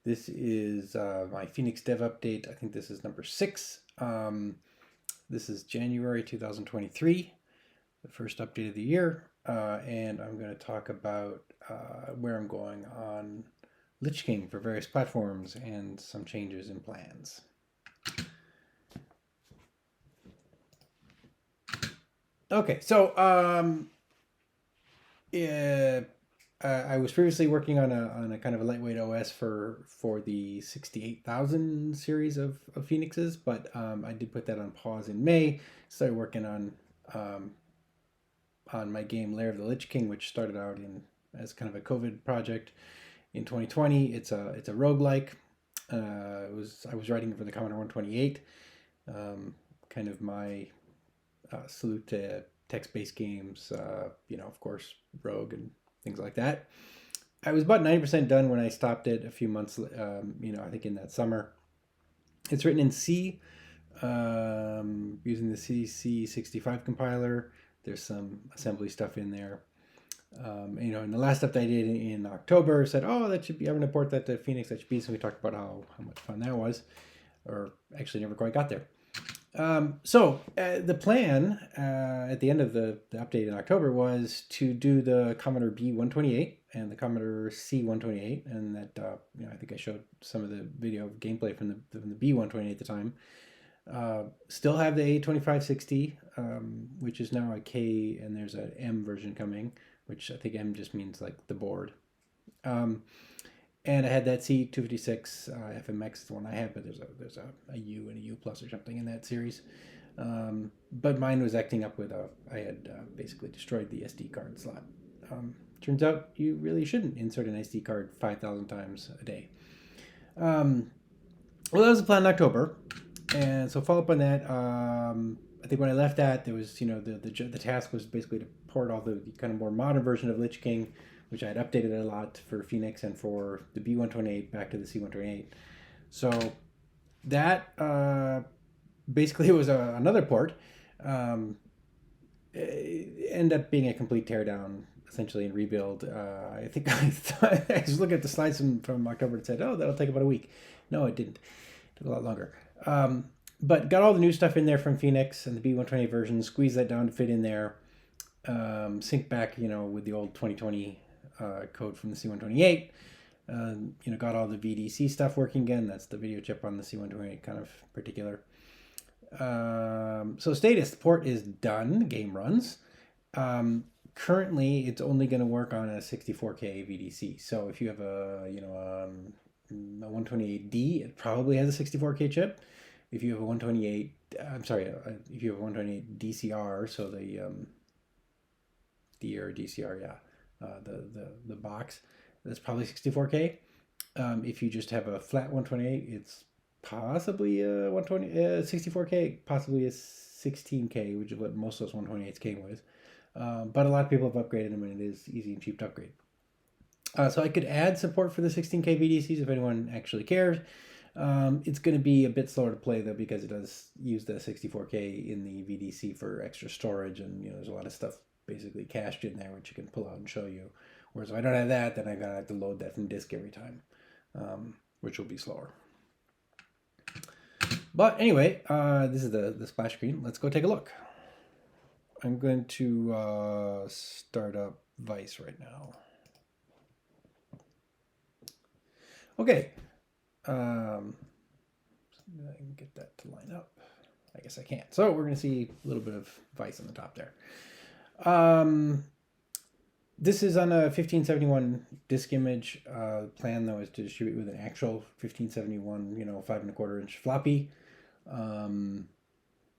This is my Foenix Dev update. I think this is number 6. This is January 2023, the first update of the year, and I'm going to talk about where I'm going on Lich King for various platforms and some changes in plans. Okay, so I was previously working on a kind of a lightweight OS for the 68,000 series of Phoenixes, but I did put that on pause in May. Started working on my game Lair of the Lich King, which started out as kind of a COVID project in 2020. It's a roguelike. I was writing for the Commodore 128. Kind of my salute to text-based games. Of course, Rogue and things like that. I was about 90% done when I stopped it a few months, I think in that summer. It's written in C, using the CC65 compiler. There's some assembly stuff in there. And the last update I did in October said, I'm going to port that to Foenix. That should be, so we talked about how much fun that was, or actually never quite got there. The plan at the end of the update in October was to do the Commodore B128 and the Commodore C128, and that I think I showed some of the video gameplay from the B128 at the time. Still have the A2560, which is now a K, and there's an M version coming, which I think M just means like the board. And I had that C256 FMX, the one I have, but there's a U and a U plus or something in that series. But mine was acting up with I had basically destroyed the SD card slot. Turns out you really shouldn't insert an SD card 5,000 times a day. Well, that was the plan in October. And so follow up on that. I think when I left that, there was, the task was basically to port all the kind of more modern version of Lich King, which I had updated a lot for Foenix and for the B128 back to the C128. So that basically was another port. It ended up being a complete teardown, essentially, and rebuild. I think I was looking at the slides from October and said, that'll take about a week. No, it didn't. It took a lot longer. But got all the new stuff in there from Foenix and the B128 version, squeezed that down to fit in there, sync back, with the old 2020 code from the C128. Got all the VDC stuff working again. That's the video chip on the C128 kind of particular. So status, the port is done. The game runs. Currently, it's only going to work on a 64K VDC. So if you have a 128D, it probably has a 64K chip. If you have a 128, if you have a 128 DCR, so the D or DCR, yeah. The box, that's probably 64K. If you just have a flat 128, it's possibly a 64K, possibly a 16K, which is what most of those 128s came with. But a lot of people have upgraded them, and it is easy and cheap to upgrade. So I could add support for the 16K VDCs if anyone actually cares. It's going to be a bit slower to play, though, because it does use the 64K in the VDC for extra storage, and there's a lot of stuff basically cached in there, which you can pull out and show you. Whereas if I don't have that, then I'm going to have to load that from disk every time, which will be slower. But anyway, this is the splash screen. Let's go take a look. I'm going to start up Vice right now. Okay. I can get that to line up. I guess I can't. So we're going to see a little bit of Vice on the top there. This is on a 1571 disk image. The plan, though, is to distribute with an actual 1571, 5¼ inch floppy.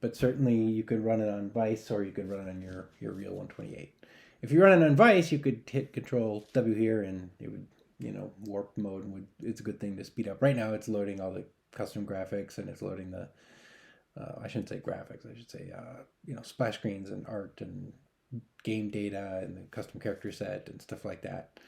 But certainly you could run it on Vice, or you could run it on your real 128. If you run it on Vice, you could hit Control W here, and it would, warp mode it's a good thing to speed up. Right now, it's loading all the custom graphics, and it's loading the I shouldn't say graphics. I should say splash screens and art and game data and the custom character set and stuff like that.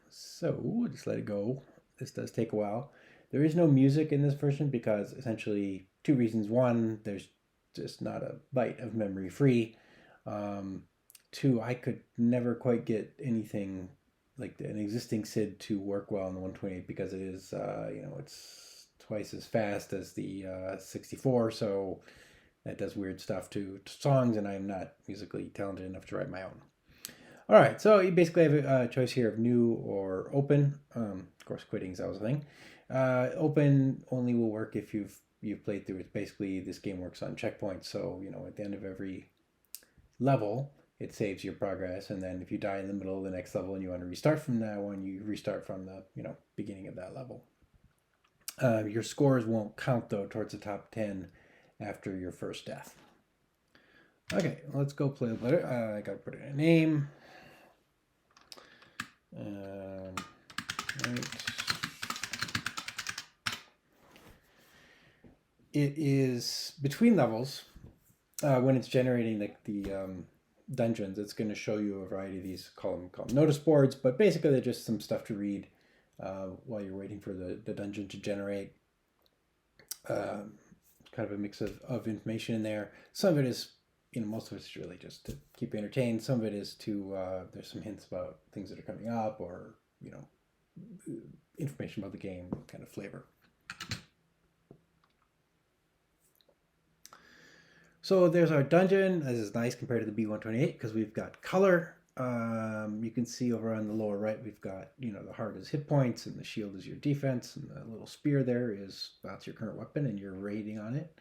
So just let it go. This does take a while. There is no music in this version because essentially 2 reasons. 1, there's just not a byte of memory free. 2, I could never quite get anything like an existing SID to work well on the 128 because it is, it's twice as fast as the 64. So that does weird stuff to songs, and I'm not musically talented enough to write my own. All right, so you basically have a choice here of new or open. Of course, quitting is always a thing. Open only will work if you've played through it. Basically, this game works on checkpoints. So at the end of every level, it saves your progress, and then if you die in the middle of the next level and you want to restart from that one, you restart from the beginning of that level. Your scores won't count though towards the top 10 after your first death. Okay, let's go play with it. I gotta put in a name. Right. It is between levels. When it's generating the dungeons, it's going to show you a variety of these, call them notice boards, but basically they're just some stuff to read while you're waiting for the dungeon to generate. Kind of a mix of information in there. Some of it is, most of it's really just to keep you entertained. Some of it is to, there's some hints about things that are coming up, or, information about the game, kind of flavor. So there's our dungeon. This is nice compared to the B128 because we've got color. You can see over on the lower right, we've got, the heart is hit points and the shield is your defense, and the little spear there that's your current weapon and your rating on it.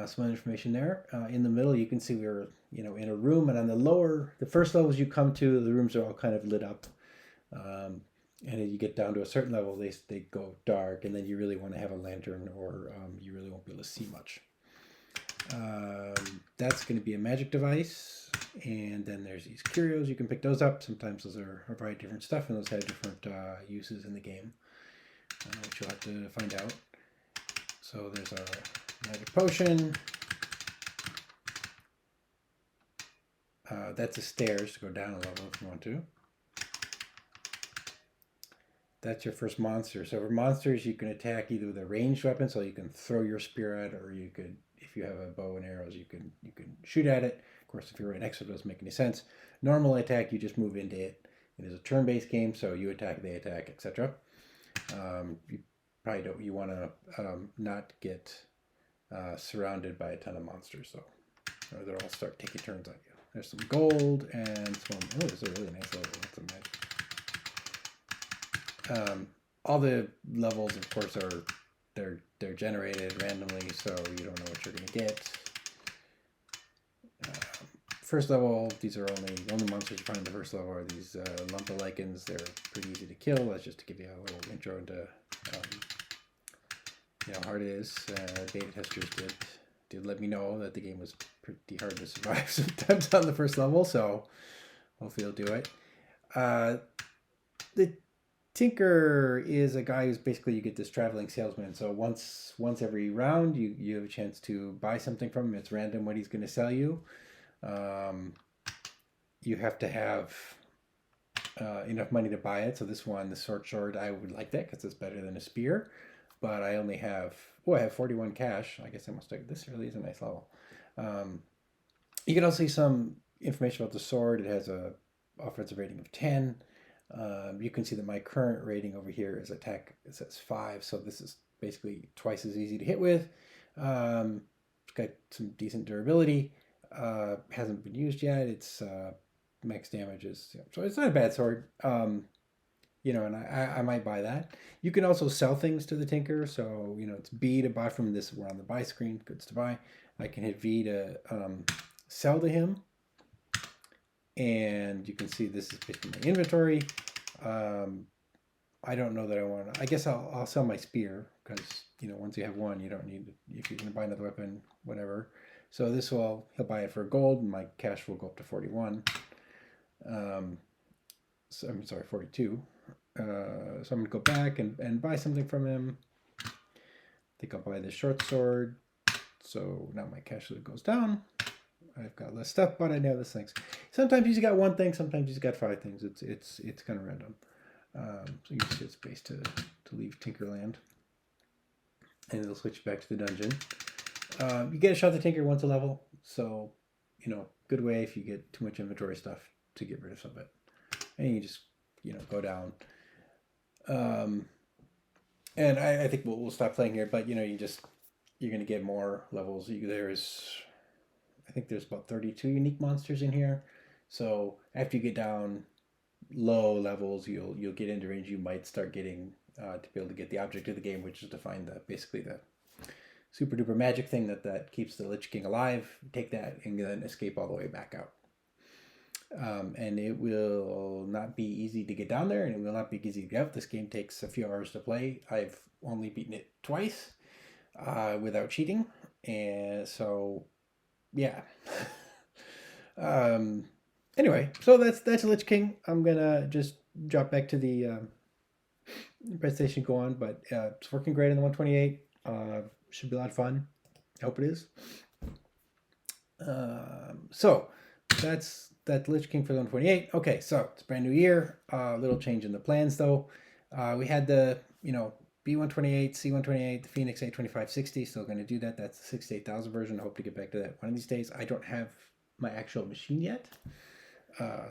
Some information there. In the middle, you can see we're, in a room, and on the first levels you come to, the rooms are all kind of lit up. And as you get down to a certain level, they go dark, and then you really want to have a lantern, or you really won't be able to see much. That's going to be a magic device, and then there's these curios. You can pick those up. Sometimes those are a variety of different stuff, and those have different uses in the game, which you'll have to find out. So there's a magic potion. That's the stairs to go down a level if you want to. That's your first monster. So for monsters, you can attack either with a ranged weapon, so you can throw your spear at, or you could, if you have a bow and arrows, you can shoot at it. Of course, if you're right next to it, it doesn't make any sense. Normal attack, you just move into it. It is a turn-based game, so you attack, they attack, etc. You probably don't. You want to not get surrounded by a ton of monsters, though, or they'll all start taking turns on you. There's some gold and some. Oh, this is a really nice level. That's a magic. All the levels, of course, they're generated randomly, so you don't know what you're going to get. First level, these are the only monsters you find in the first level are these lumpalichens. They're pretty easy to kill. That's just to give you a little intro into how hard it is. Beta testers did let me know that the game was pretty hard to survive sometimes on the first level, so hopefully it'll do it. The Tinker is a guy who's basically, you get this traveling salesman. So once every round, you have a chance to buy something from him. It's random what he's going to sell you. You have to have enough money to buy it. So this one, the short sword, I would like that because it's better than a spear. But I only have, I have 41 cash. I guess I must take this. Really is a nice level. You can also see some information about the sword. It has a offensive rating of 10. You can see that my current rating over here is attack. It says 5, so this is basically twice as easy to hit with. It's got some decent durability. Hasn't been used yet. It's max damage is, so it's not a bad sword. And I might buy that. You can also sell things to the Tinker. So it's B to buy from this. We're on the buy screen. Goods to buy. I can hit V to sell to him. And you can see this is basically my inventory. I don't know that I want to. I guess I'll sell my spear because once you have one, you don't need. If you're going to buy another weapon, whatever. So this he'll buy it for gold, and my cash will go up to 41. So I'm sorry, 42. So I'm going to go back and buy something from him. I think I'll buy this short sword. So now my cash flow goes down. I've got less stuff, but I know this things. Sometimes he's got one thing, sometimes he's got 5 things. It's kind of random. So you just hit space to leave Tinkerland, and it'll switch back to the dungeon. You get a shot at the Tinker once a level, so good way if you get too much inventory stuff to get rid of some of it. And you just go down. And I think we'll stop playing here, but you're going to get more levels. I think there's about 32 unique monsters in here. So after you get down low levels, you'll get into range. You might start getting to be able to get the object of the game, which is to find basically the super duper magic thing that keeps the Lich King alive. Take that and then escape all the way back out. And it will not be easy to get down there, and it will not be easy to get out. This game takes a few hours to play. I've only beaten it twice without cheating, and so yeah. Anyway, so that's Lich King. I'm gonna just drop back to the presentation, go on, but it's working great on the 128. Should be a lot of fun. I hope it is. So that's Lich King for the 128. Okay, so it's a brand new year. A little change in the plans though. We had the B128, C128, the Foenix A25660. Still going to do that. That's the 68,000 version. I hope to get back to that one of these days. I don't have my actual machine yet,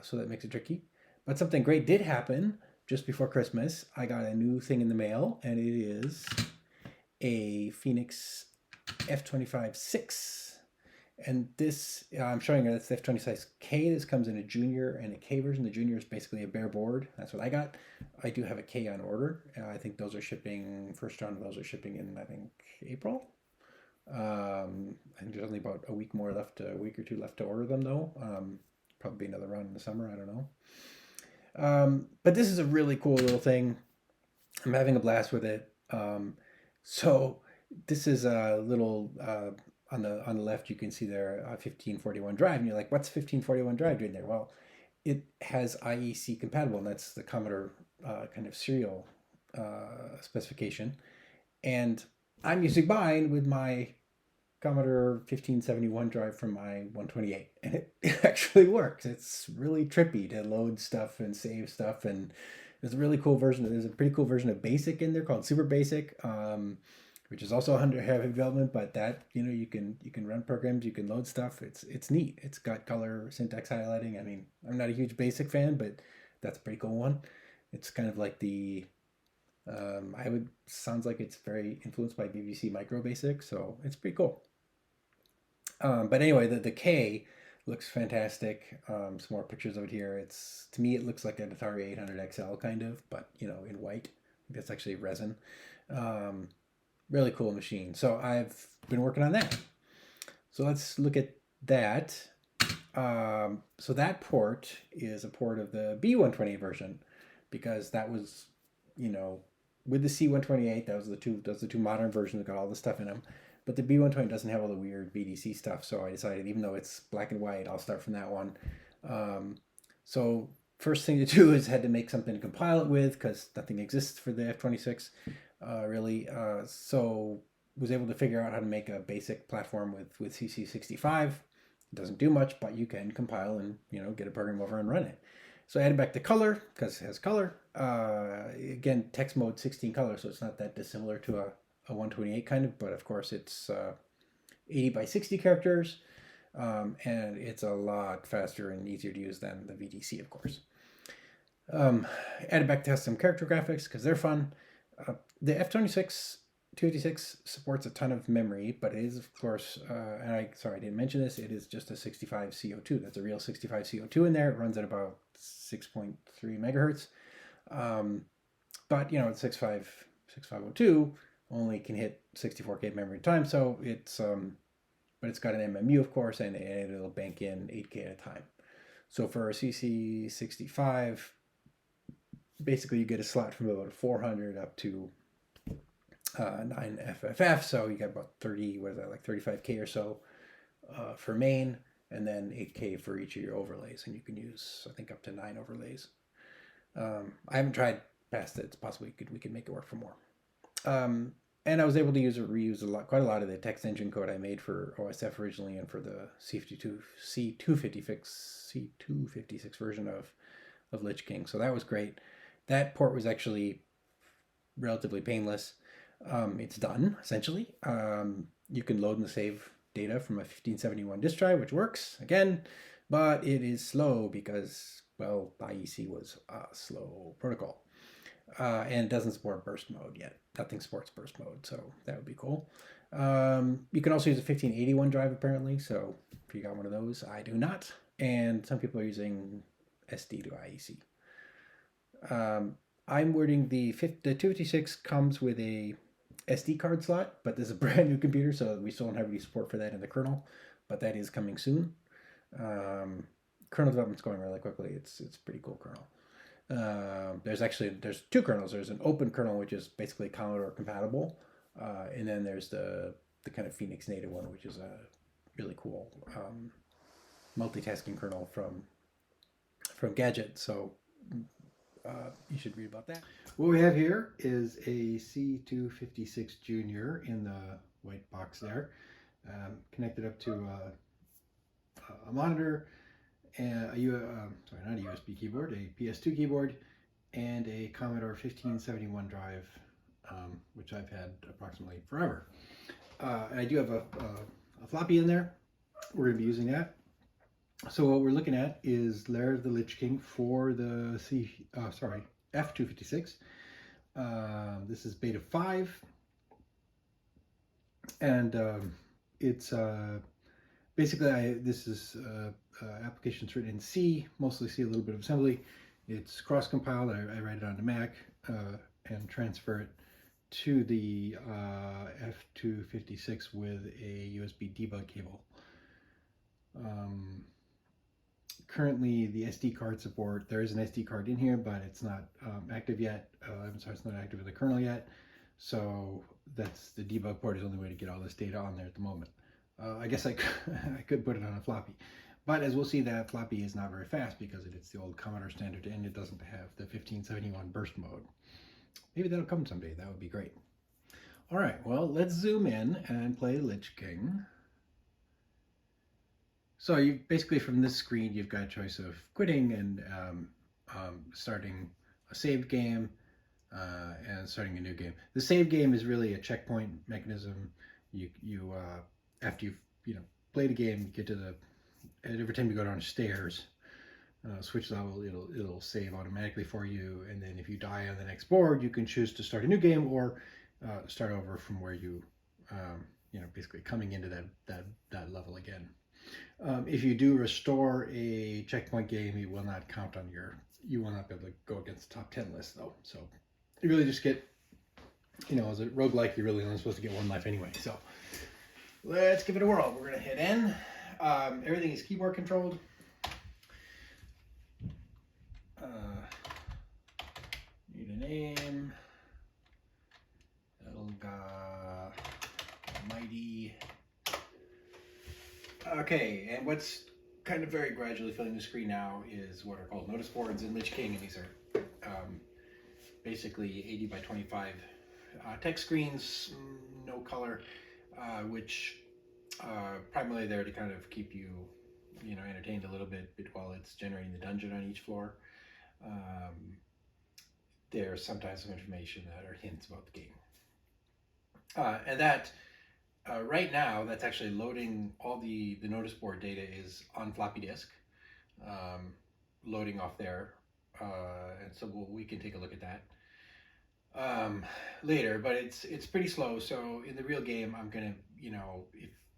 so that makes it tricky. But something great did happen just before Christmas. I got a new thing in the mail, and it is a Foenix F256. And this, I'm showing you, that's the F26K. This comes in a junior and a K version. The junior is basically a bare board. That's what I got. I do have a K on order. I think those are shipping, first round of those are shipping in, I think, April. I think there's only about a week or two left to order them, though. Probably another round in the summer. I don't know. But this is a really cool little thing. I'm having a blast with it. So this is a little... on the left, you can see there 1541 drive, and you're like, what's 1541 drive doing there? Well, it has IEC compatible, and that's the Commodore kind of serial specification. And I'm using mine with my Commodore 1571 drive from my 128, and it actually works. It's really trippy to load stuff and save stuff, and there's a really cool version. There's a pretty cool version of Basic in there called Super Basic. Which is also under heavy development, but that you can run programs, you can load stuff. It's neat. It's got color syntax highlighting. I mean, I'm not a huge Basic fan, but that's a pretty cool one. It's kind of like sounds like it's very influenced by BBC Micro Basic, so it's pretty cool. But anyway, the K looks fantastic. Some more pictures of it here. To me, it looks like an Atari 800 XL kind of, but in white. I think that's actually resin. Really cool machine. So I've been working on that. So let's look at that. So that port is a port of the B128 version, because that was, with the C128, those are the two modern versions that got all the stuff in them. But the B120 doesn't have all the weird VDC stuff. So I decided, even though it's black and white, I'll start from that one. So first thing to do is had to make something to compile it with, because nothing exists for the F26. Really, so was able to figure out how to make a basic platform with CC65. It doesn't do much, but you can compile and get a program over and run it. So I added back the color because it has color. Again, text mode 16 color, so it's not that dissimilar to a 128 kind of, but of course it's 80 by 60 characters, and it's a lot faster and easier to use than the VDC, of course. Added back to some character graphics because they're fun. The F26 256 supports a ton of memory, but it is, of course, and I didn't mention this, it is just a 65 CO2. That's a real 65 CO2 in there. It runs at about 6.3 megahertz. But, it's 6502 only can hit 64K memory at a time, so but it's got an MMU, of course, and it'll bank in 8K at a time. So for a CC65, basically you get a slot from about 400 up to 9 FFF, so you got about 35K or so for main, and then 8K for each of your overlays, and you can use, I think, up to 9 overlays. I haven't tried past it. It's possible we could make it work for more. And I was able to reuse quite a lot of the text engine code I made for OSF originally, and for the C256 version of Lich King. So that was great. That port was actually relatively painless. It's done, essentially. You can load and save data from a 1571 disk drive, which works, again, but it is slow because well, IEC was a slow protocol. And it doesn't support burst mode yet. Nothing supports burst mode, so that would be cool. You can also use a 1581 drive apparently, so if you got one of those, I do not. And some people are using SD to IEC. I'm wording the 256 comes with a SD card slot, but this is a brand new computer, so we still don't have any support for that in the kernel, but that is coming soon. Kernel development's going really quickly. It's pretty cool kernel. There's two kernels. There's an open kernel, which is basically Commodore compatible, and then there's the kind of Foenix native one, which is a really cool multitasking kernel from Gadget. So you should read about that. What we have here is a C256 Junior in the white box there, connected up to a monitor, and not a USB keyboard, a PS2 keyboard, and a Commodore 1571 drive, which I've had approximately forever. I do have a floppy in there. We're going to be using that. So what we're looking at is Lair the Lich King for the F256. This is beta 5, and it's basically this is applications written in C, mostly C, a little bit of assembly. It's cross-compiled. I write it onto Mac and transfer it to the F256 with a USB debug cable. Currently, the SD card support, there is an SD card in here, but it's not active yet. I'm sorry, it's not active in the kernel yet. So that's the debug port is the only way to get all this data on there at the moment. I guess I could put it on a floppy. But as we'll see, that floppy is not very fast because it's the old Commodore standard and it doesn't have the 1571 burst mode. Maybe that'll come someday. That would be great. All right, well, let's zoom in and play Lich King. So you basically from this screen, you've got a choice of quitting and starting a saved game and starting a new game. The save game is really a checkpoint mechanism. You after you've played a game, you get to every time you go down stairs, switch level, it'll save automatically for you. And then if you die on the next board, you can choose to start a new game or start over from where you basically coming into that level again. If you do restore a checkpoint game, you will not count on you will not be able to go against the top 10 list though. So you really just get, as a roguelike, you're really only supposed to get one life anyway. So let's give it a whirl. We're going to hit N. Everything is keyboard controlled. Need a name. Elga Mighty. Okay, and what's kind of very gradually filling the screen now is what are called notice boards in Lich King, and these are basically 80 by 25 text screens, no color, which primarily there to kind of keep you, entertained a little bit while it's generating the dungeon on each floor. There's sometimes some information that are hints about the game, and that. Right now, that's actually loading all the notice board data is on floppy disk, loading off there, and so we can take a look at that later. But it's pretty slow. So in the real game, I'm gonna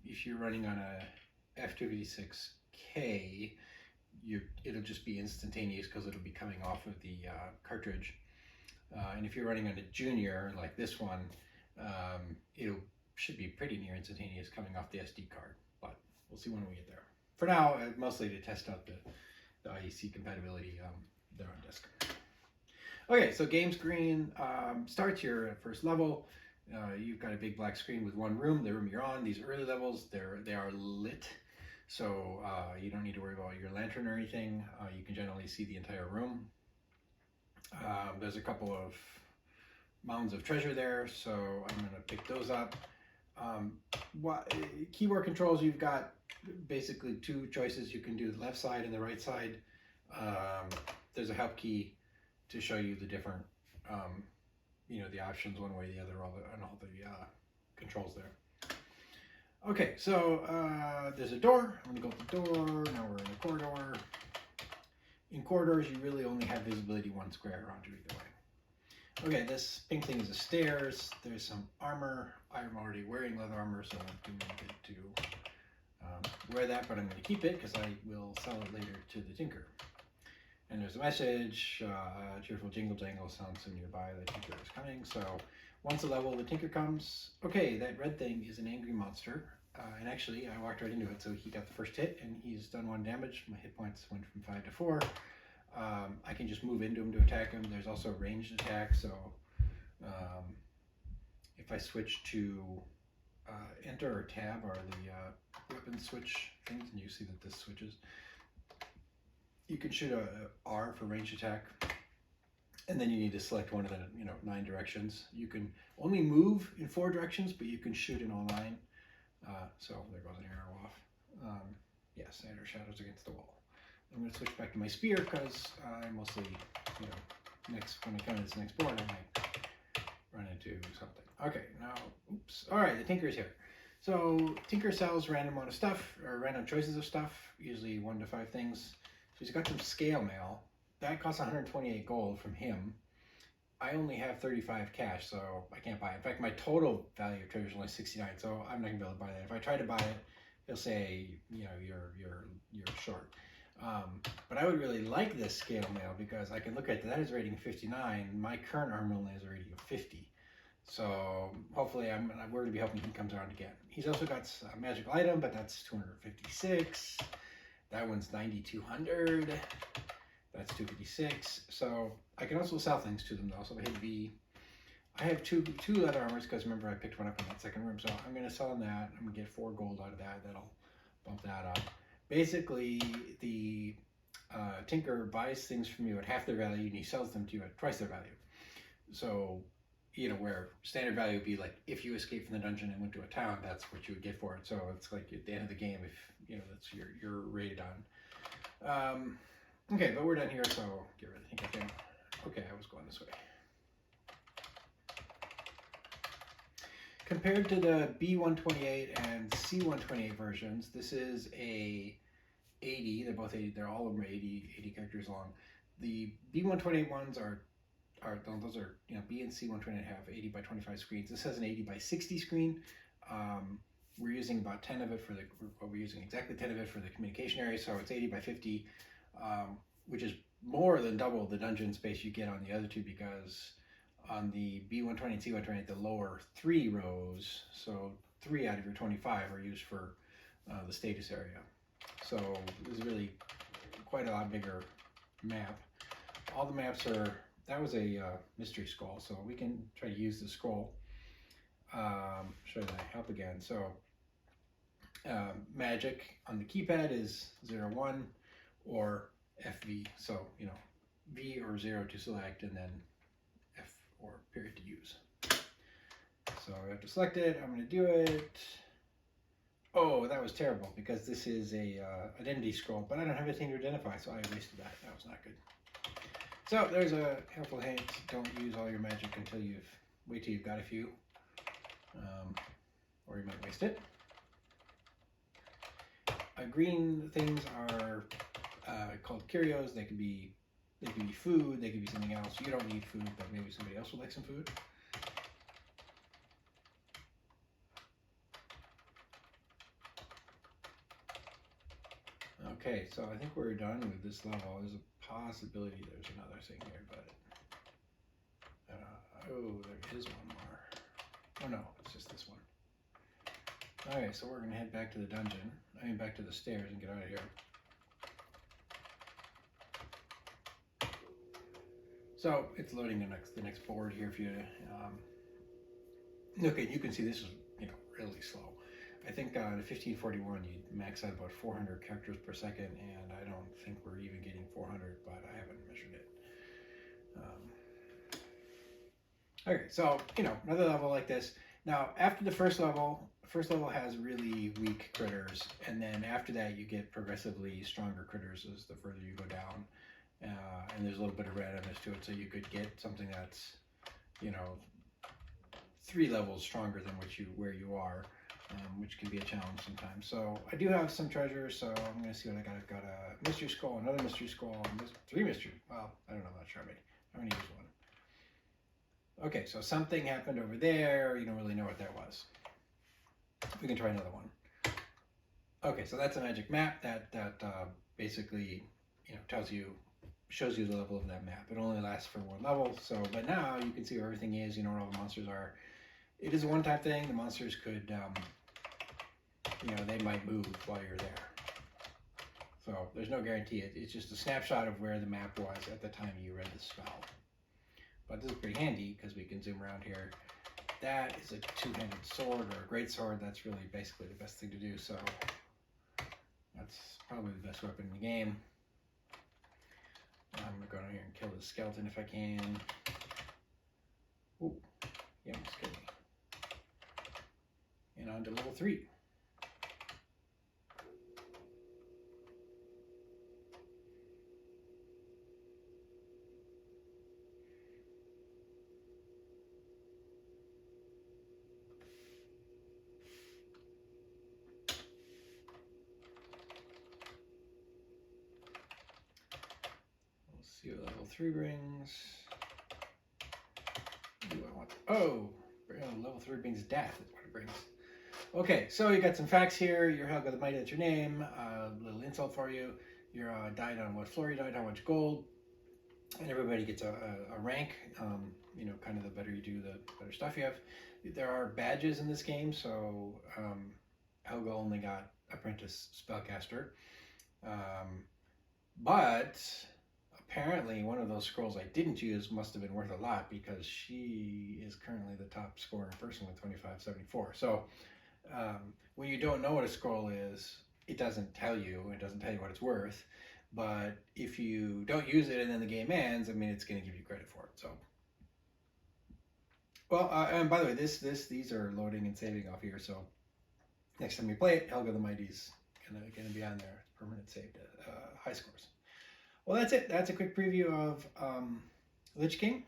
if you're running on a F256K, it'll just be instantaneous because it'll be coming off of the cartridge, and if you're running on a Junior like this one, it'll should be pretty near instantaneous coming off the SD card, but we'll see when we get there. For now, mostly to test out the IEC compatibility there on disk. Okay, so game screen starts here at first level. You've got a big black screen with one room, the room you're on. These early levels, they are lit, so you don't need to worry about your lantern or anything. You can generally see the entire room. There's a couple of mounds of treasure there, so I'm going to pick those up. Keyboard controls, you've got basically two choices. You can do the left side and the right side. There's a help key to show you the different, the options one way or the other, and all the controls there. Okay, so there's a door. I'm going to go up the door. Now we're in a corridor. In corridors, you really only have visibility 1 square around you either way. Okay, this pink thing is the stairs. There's some armor. I'm already wearing leather armor, so I don't get to wear that, but I'm going to keep it because I will sell it later to the tinker. And there's a message, cheerful jingle jangle sounds so nearby, the tinker is coming. So once a level, the tinker comes. Okay, that red thing is an angry monster. And actually, I walked right into it, so he got the first hit, and he's done 1 damage. My hit points went from 5 to 4. I can just move into him to attack him. There's also ranged attack, so if I switch to enter or tab are the weapon switch things, and you see that this switches. You can shoot a R for ranged attack, and then you need to select one of the 9 directions. You can only move in 4 directions, but you can shoot in all 9. So there goes an arrow off. Yes, enter shadows against the wall. I'm going to switch back to my spear because I mostly, when I come to this next board, I might run into something. Okay, now, oops. All right, the tinker is here. So tinker sells random amount of stuff, or random choices of stuff, usually 1 to 5 things. So he's got some scale mail. That costs 128 gold from him. I only have 35 cash, so I can't buy it. In fact, my total value of treasure is only 69, so I'm not gonna be able to buy that. If I try to buy it, he'll say, you're short. But I would really like this scale mail because I can look at that is rating 59. My current armor only has a rating of 50. So hopefully we're going to be hoping he comes around again. He's also got a magical item, but that's 256. That one's 9,200. That's 256. So I can also sell things to them though. So I hit B. I have two leather armors because remember I picked one up in that second room. So I'm going to sell them that. I'm going to get 4 gold out of that. That'll bump that up. Basically, the tinker buys things from you at half their value and he sells them to you at twice their value. So, where standard value would be like if you escaped from the dungeon and went to a town, that's what you would get for it. So it's like at the end of the game if, that's you're rated on. Okay, but we're done here, so get rid of the tinker thing. Okay, I was going this way. Compared to the B128 and C128 versions, this is a 80. They're both 80. They're all of them 80 characters long. The B128 ones those are B and C128 have 80 by 25 screens. This has an 80 by 60 screen. We're using about 10 of it we're using exactly 10 of it for the communication area, so it's 80 by 50, which is more than double the dungeon space you get on the other two because on the B120 and C128, the lower 3 rows, so 3 out of your 25 are used for the status area. So this is really quite a lot bigger map. All the maps that was a mystery scroll, so we can try to use the scroll. Show you the help again. So magic on the keypad is 0, 1 or FV. So, V or 0 to select and then F or period to use. So I have to select it. I'm going to do it. Oh, that was terrible because this is a identity scroll, but I don't have anything to identify, so I wasted that. That was not good. So there's a helpful hint. Don't use all your magic until wait till you've got a few, or you might waste it. Green things are called curios. They could be food. They could be something else. You don't need food, but maybe somebody else would like some food. Okay, so I think we're done with this level. There's a possibility there's another thing here, but there is one more. Oh no, it's just this one. Alright, so we're going to head back to the dungeon. Back to the stairs and get out of here. So it's loading the next board here for you. Okay, you can see this is really slow. I think on the 1541 you max out about 400 characters per second, and I don't think we're even getting 400, but I haven't measured it. Okay, so another level like this. Now after the first level has really weak critters, and then after that you get progressively stronger critters as the further you go down, and there's a little bit of randomness to it, so you could get something that's 3 levels stronger than where you are. which can be a challenge sometimes. So I do have some treasures, so I'm going to see what I got. I've got a mystery scroll, another mystery scroll, 3 mystery. Well, I don't know, I'm not sure. I only use one. Okay, so something happened over there. You don't really know what that was. We can try another one. Okay, so that's a magic map that basically, shows you the level of that map. It only lasts for 1 level. So, but now you can see where everything is. You know where all the monsters are. It is a one-time thing. The monsters could, they might move while you're there. So there's no guarantee. It's just a snapshot of where the map was at the time you read the spell. But this is pretty handy because we can zoom around here. That is a 2-handed sword or a great sword. That's really basically the best thing to do. So that's probably the best weapon in the game. I'm going to go down here and kill the skeleton if I can. Ooh, yeah, almost killed me. And on to level 3. See what level 3 brings. What do I want? Oh, level 3 brings death, is what it brings. Okay, so you got some facts here. You're Helga the Mighty, that's your name. A little insult for you. You're died on what floor you died, how much gold. And everybody gets a rank. Kind of the better you do, the better stuff you have. There are badges in this game, so Helga only got Apprentice Spellcaster. But apparently one of those scrolls I didn't use must have been worth a lot because she is currently the top scoring person with 2574. So when you don't know what a scroll is, it doesn't tell you. It doesn't tell you what it's worth. But if you don't use it and then the game ends, it's going to give you credit for it. So, well, and by the way, these are loading and saving off here. So next time you play it, Helga the Mighty's gonna be on there, permanent saved high scores. Well, that's it. That's a quick preview of Lich King.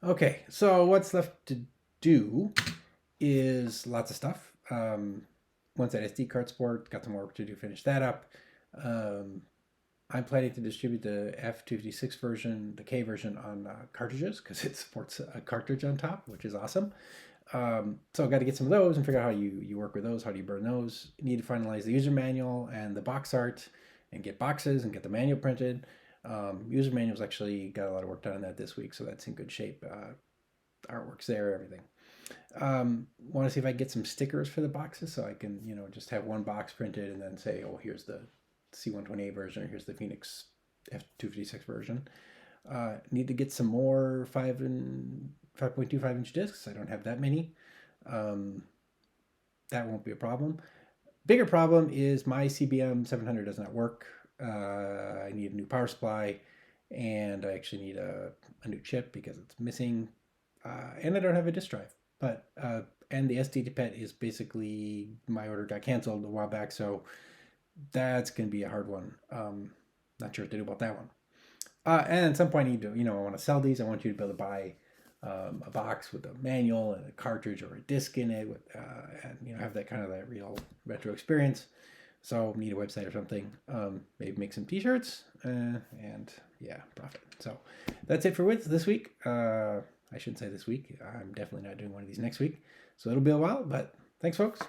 Okay, so what's left to do is lots of stuff. Once that SD card sport, got some more work to do, finish that up. I'm planning to distribute the F256 version, the K version, on cartridges because it supports a cartridge on top, which is awesome. So I've got to get some of those and figure out how you work with those. How do you burn those? You need to finalize the user manual and the box art and get boxes and get the manual printed. User manual's actually got a lot of work done on that this week, so that's in good shape. Artwork's there, everything. Want to see if I can get some stickers for the boxes so I can, just have one box printed and then say, oh, here's the C128 version or here's the Foenix F256 version. Need to get some more 5.25 inch discs. I don't have that many. That won't be a problem. Bigger problem is my CBM 700 does not work. I need a new power supply and I actually need a new chip because it's missing. And I don't have a disk drive. But and the SD pet is basically, my order got canceled a while back, so that's going to be a hard one. Not sure what to do about that one. And at some point I need to, I want to sell these. I want you to be able to buy a box with a manual and a cartridge or a disc in it, with, and have that kind of that real retro experience. So need a website or something. Maybe make some t-shirts and yeah, profit. So that's it for this week. I shouldn't say this week. I'm definitely not doing one of these next week. So it'll be a while, but thanks, folks.